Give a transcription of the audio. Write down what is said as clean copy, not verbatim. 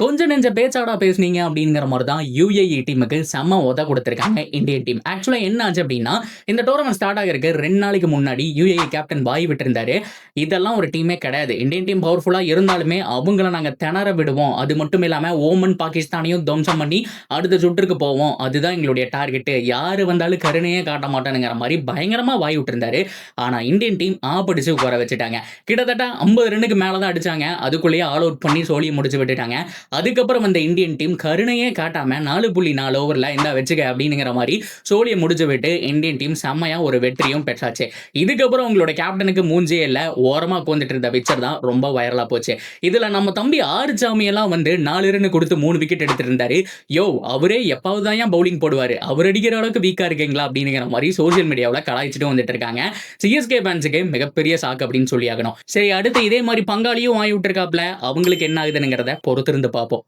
கொஞ்சம் நெஞ்ச பேச்சாடா பேசுனீங்க அப்படிங்கிற மாதிரி தான் யுஏஇ டீமுக்கு செம்ம உத கொடுத்துருக்காங்க இந்தியன் டீம். ஆக்சுவலா என்ன ஆச்சு அப்படின்னா, இந்த டோர்னமெண்ட் ஸ்டார்ட் ஆகிறதுக்கு 2 நாளைக்கு முன்னாடி யுஏஇ கேப்டன் வாய் விட்டிருந்தாரு. இதெல்லாம் ஒரு டீமே கிடையாது. இந்தியன் டீம் பவர்ஃபுல்லா இருந்தாலுமே அவங்கள நாங்க திணற விடுவோம். அது மட்டும் இல்லாம ஓமன், பாகிஸ்தானையும் துவம்சம் பண்ணி அடுத்த சுற்றுக்கு போவோம். அதுதான் எங்களுடைய டார்கெட். யாரு வந்தாலும் கருணையே காட்ட மாட்டேனுங்கிற மாதிரி பயங்கரமா வாய் விட்டிருந்தாரு. ஆனா இந்தியன் டீம் ஆப்படிச்சு உட்கார வச்சுட்டாங்க. கிட்டத்தட்ட 50 ரன்னுக்கு மேல தான் அடிச்சாங்க. அதுக்குள்ளேயே ஆல் அவுட் பண்ணி சோழியை முடிச்சு விட்டுட்டாங்க. அதுக்கப்புறம் அந்த இந்தியன் டீம் கருணையே காட்டாம 4.4 ஓவர்ல இந்த வச்சுக்க அப்படிங்கிற மாதிரி சோழியை முடிச்சு விட்டு இந்தியன் டீம் செம்மையா ஒரு வெற்றியும் பெற்றாச்சு. இதுக்கப்புறம் உங்களோட கேப்டனுக்கு மூஞ்சே இல்ல, ஓரமா உட்காந்துட்டு இருந்த பிக்சர் தான் ரொம்ப வைரலா போச்சு. இதுல நம்ம தம்பி ஆறுசாமி எல்லாம் வந்து 4 ரன் கொடுத்து 3 விக்கெட் எடுத்துட்டு இருந்தாரு. யோ, அவரே எப்பாவது தான் பவுலிங் போடுவாரு, அவர் அடிக்கிற அளவுக்கு வீக்கா இருக்கீங்களா அப்படிங்கிற மாதிரி சோசியல் மீடியாவில் கலாய்ச்சிட்டு வந்துட்டு இருக்காங்க. சிஎஸ்கே ஃபேன்ஸுக்கு மிகப்பெரிய சாக்கு அப்படின்னு சொல்லி ஆகணும். சரி, அடுத்து இதே மாதிரி பங்காளியும் வாங்கி விட்டுருக்காப்ல, அவங்களுக்கு என்ன ஆகுதுங்கிறத பொறுத்திருந்து பார்ப்போம்.